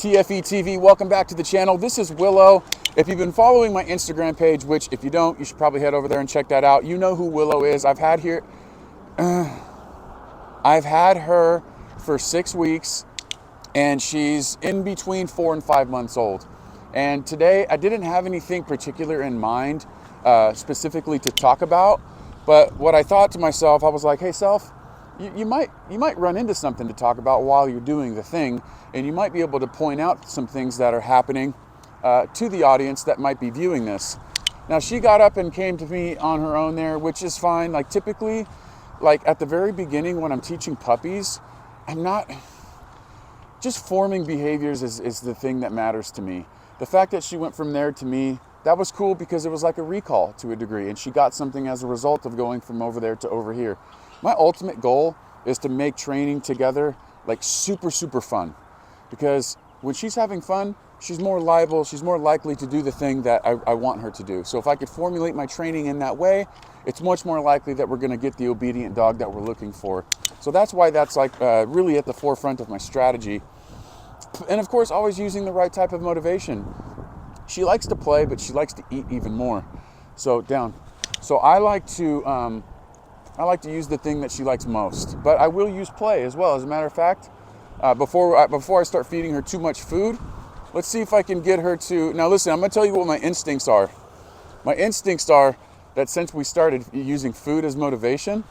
TFE TV, welcome back to the channel. This is Willow. If you've been following my Instagram page, which if you don't, you should probably head over there and check that out. You know who Willow is. I've had her for 6 weeks, and she's in between 4 and 5 months old. And today I didn't have anything particular in mind specifically to talk about, but what I thought to myself, I was like, hey self, you might run into something to talk about while you're doing the thing, and you might be able to point out some things that are happening to the audience that might be viewing this. Now, she got up and came to me on her own there, which is fine. Like typically, like at the very beginning when I'm teaching puppies, I'm not, just forming behaviors is the thing that matters to me. The fact that she went from there to me, that was cool because it was like a recall to a degree, and she got something as a result of going from over there to over here. My ultimate goal is to make training together like super, super fun, because when she's having fun, she's more likely to do the thing that I want her to do. So if I could formulate my training in that way, it's much more likely that we're gonna get the obedient dog that we're looking for. So that's why that's like really at the forefront of my strategy. And of course, always using the right type of motivation. She likes to play, but she likes to eat even more. So down. So I like to use the thing that she likes most, but I will use play as well. As a matter of fact, before I start feeding her too much food, let's see if I can get her to, now listen, I'm gonna tell you what my instincts are. My instincts are that since we started using food as motivation,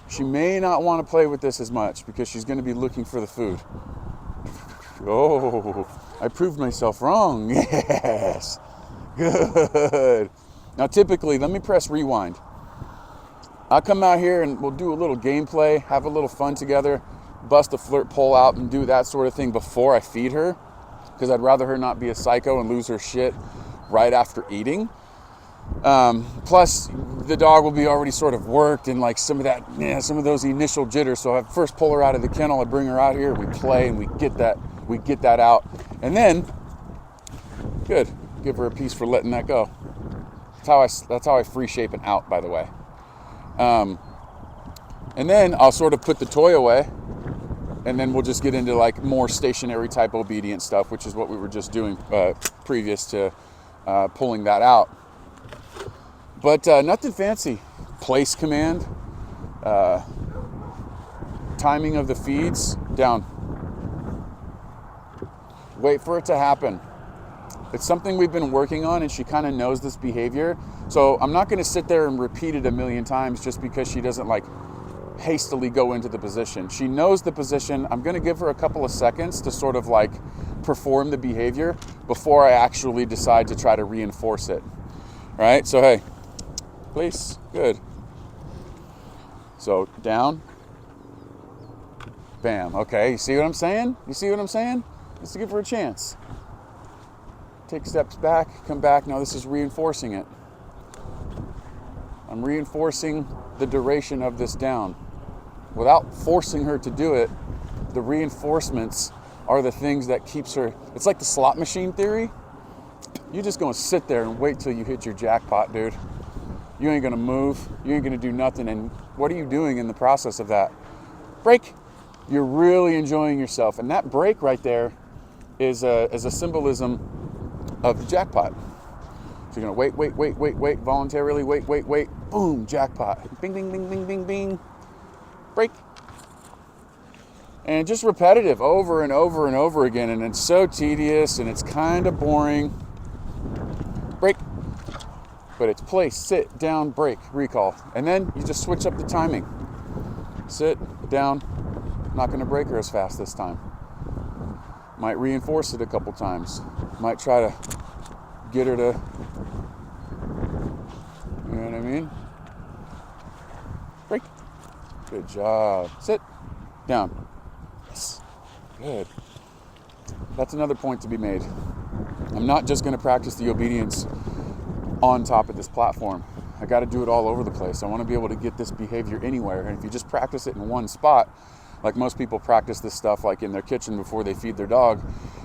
she may not wanna play with this as much because she's gonna be looking for the food. Oh, I proved myself wrong, yes, good. Now typically, let me press rewind. I'll come out here and we'll do a little gameplay, have a little fun together, bust a flirt pole out and do that sort of thing before I feed her, because I'd rather her not be a psycho and lose her shit right after eating. Plus, the dog will be already sort of worked and like some of those initial jitters. So I first pull her out of the kennel, I bring her out here, we play and we get that out. And then, good, give her a piece for letting that go. That's how I free shape an out, by the way. And then I'll sort of put the toy away, and then we'll just get into like more stationary type obedient stuff, which is what we were just doing previous to pulling that out. But nothing fancy. Place command, timing of the feeds, down. Wait for it to happen. It's something we've been working on, and she kind of knows this behavior. So I'm not gonna sit there and repeat it a million times just because she doesn't like hastily go into the position. She knows the position. I'm gonna give her a couple of seconds to sort of like perform the behavior before I actually decide to try to reinforce it. All right, so hey, please, good. So down, bam, okay, you see what I'm saying? You see what I'm saying? Just to give her a chance. Take steps back, come back. Now this is reinforcing it. I'm reinforcing the duration of this down. Without forcing her to do it, the reinforcements are the things that keeps her, it's like the slot machine theory. You're just gonna sit there and wait till you hit your jackpot, dude. You ain't gonna move, you ain't gonna do nothing, and what are you doing in the process of that? Break. You're really enjoying yourself, and that break right there is a symbolism of the jackpot. So you're gonna wait, voluntarily, wait, boom, jackpot. Bing, bing, bing, bing, bing, bing. Break. And just repetitive over and over and over again, and it's so tedious and it's kind of boring. Break. But it's place, sit, down, break, recall. And then you just switch up the timing. Sit, down, not gonna break her as fast this time. Might reinforce it a couple times. Might try to get her to, you know what I mean? Break. Good job. Sit. Down. Yes. Good. That's another point to be made. I'm not just going to practice the obedience on top of this platform. I got to do it all over the place. I want to be able to get this behavior anywhere. And if you just practice it in one spot, like most people practice this stuff like in their kitchen before they feed their dog,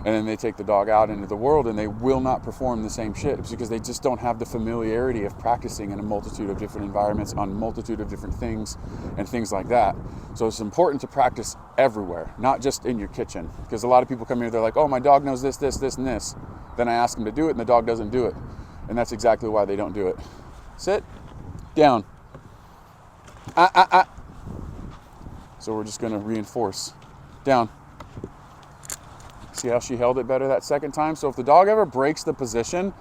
And then they take the dog out into the world and they will not perform the same shit. It's because they just don't have the familiarity of practicing in a multitude of different environments on a multitude of different things and things like that. So it's important to practice everywhere, not just in your kitchen. Because a lot of people come here, they're like, oh, my dog knows this, this, this, and this. Then I ask them to do it and the dog doesn't do it. And that's exactly why they don't do it. Sit, down. So we're just gonna reinforce. Down. See how she held it better that second time? So if the dog ever breaks the position,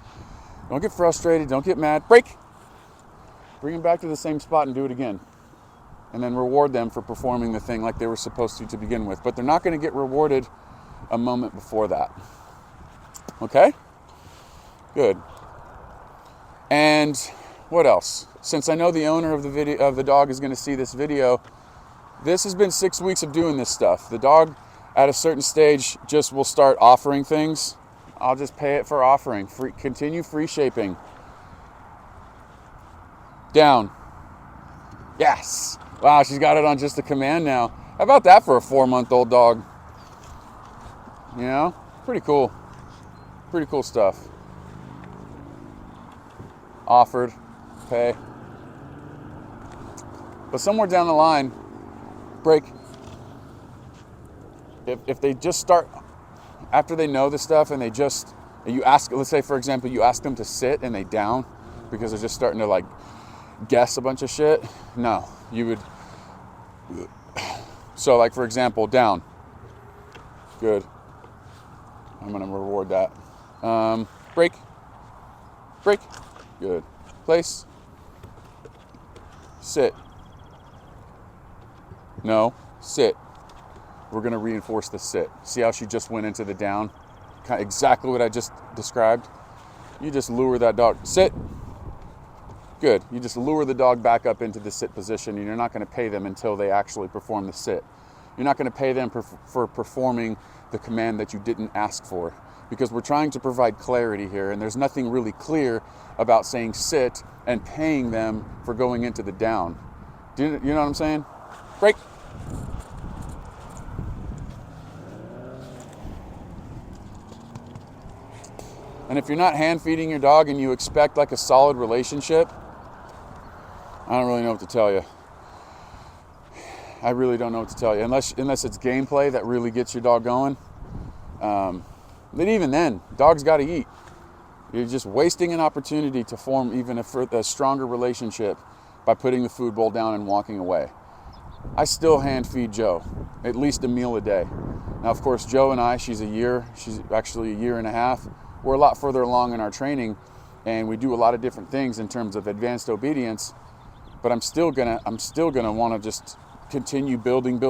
don't get frustrated, don't get mad, break. Bring them back to the same spot and do it again. And then reward them for performing the thing like they were supposed to begin with. But they're not gonna get rewarded a moment before that. Okay? Good. And what else? Since I know the owner of the dog is gonna see this video, this has been 6 weeks of doing this stuff. The dog at a certain stage just will start offering things. I'll just pay it for offering. Continue free shaping. Down. Yes. Wow, she's got it on just a command now. How about that for a 4-month-old dog? You know, pretty cool. Pretty cool stuff. Offered, pay. But somewhere down the line, break. If they just start, after they know the stuff and you ask, let's say for example, you ask them to sit and they down because they're just starting to like guess a bunch of shit. No, you would, so like for example, down. Good. I'm gonna reward that. Break. Break. Good. Place. Sit. No, sit. We're gonna reinforce the sit. See how she just went into the down? Exactly what I just described. You just lure that dog. Sit. Good. You just lure the dog back up into the sit position, and you're not gonna pay them until they actually perform the sit. You're not gonna pay them for performing the command that you didn't ask for, because we're trying to provide clarity here, and there's nothing really clear about saying sit and paying them for going into the down. Do you know what I'm saying? Break. And if you're not hand feeding your dog and you expect like a solid relationship, I don't really know what to tell you. I really don't know what to tell you. Unless it's gameplay that really gets your dog going. But even then, dogs got to eat. You're just wasting an opportunity to form even a stronger relationship by putting the food bowl down and walking away. I still hand feed Joe, at least a meal a day. Now, of course, Joe and I, she's actually a year and a half. We're a lot further along in our training, and we do a lot of different things in terms of advanced obedience, but I'm still gonna want to just continue building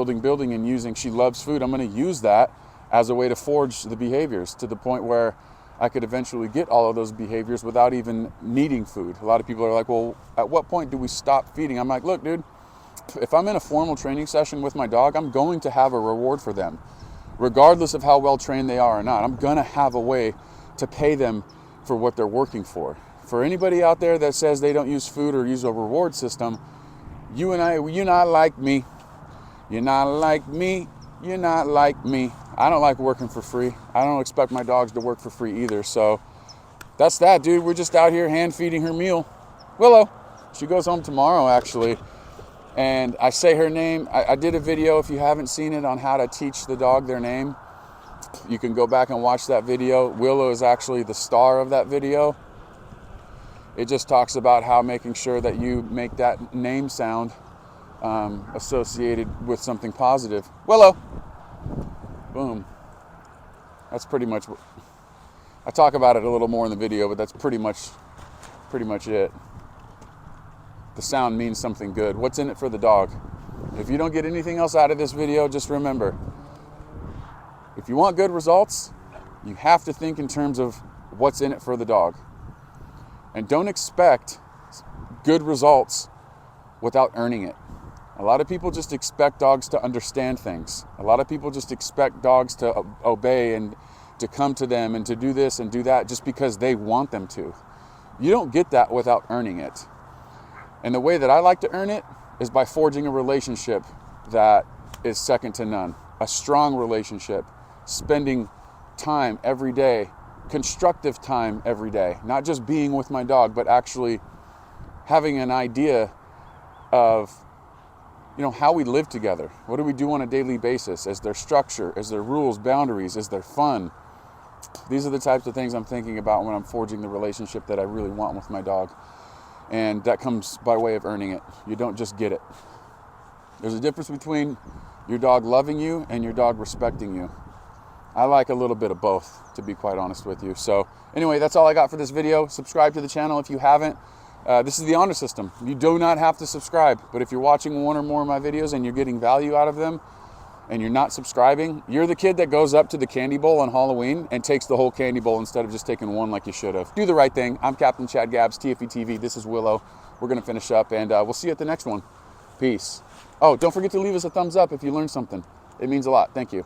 and using, she loves food. I'm gonna use that as a way to forge the behaviors to the point where I could eventually get all of those behaviors without even needing food. A lot of people are like, well, at what point do we stop feeding? I'm like, look, dude, if I'm in a formal training session with my dog, I'm going to have a reward for them, regardless of how well trained they are or not. I'm gonna have a way to pay them for what they're working for. For anybody out there that says they don't use food or use a reward system, you're not like me. You're not like me. You're not like me. I don't like working for free. I don't expect my dogs to work for free either. So that's that, dude. We're just out here hand feeding her meal. Willow. She goes home tomorrow, actually. And I say her name. I did a video, if you haven't seen it, on how to teach the dog their name. You can go back and watch that video. Willow is actually the star of that video. It just talks about how making sure that you make that name sound associated with something positive. Willow. Boom. That's pretty much what I talk about it a little more in the video, but that's pretty much it. The sound means something good. What's in it for the dog? If you don't get anything else out of this video, just remember, if you want good results, you have to think in terms of what's in it for the dog. And don't expect good results without earning it. A lot of people just expect dogs to understand things. A lot of people just expect dogs to obey and to come to them and to do this and do that just because they want them to. You don't get that without earning it. And the way that I like to earn it is by forging a relationship that is second to none. A strong relationship, spending time every day, constructive time every day, not just being with my dog, but actually having an idea of, you know, how we live together. What do we do on a daily basis? Is there structure? Is there rules, boundaries? Is there fun? These are the types of things I'm thinking about when I'm forging the relationship that I really want with my dog. And that comes by way of earning it. You don't just get it. There's a difference between your dog loving you and your dog respecting you. I like a little bit of both, to be quite honest with you. So anyway, that's all I got for this video. Subscribe to the channel if you haven't. This is the honor system. You do not have to subscribe, but if you're watching one or more of my videos and you're getting value out of them and you're not subscribing, you're the kid that goes up to the candy bowl on Halloween and takes the whole candy bowl instead of just taking one like you should have. Do the right thing. I'm Captain Chad Gabbs, TFE TV. This is Willow. We're going to finish up, and we'll see you at the next one. Peace. Oh, don't forget to leave us a thumbs up if you learned something. It means a lot. Thank you.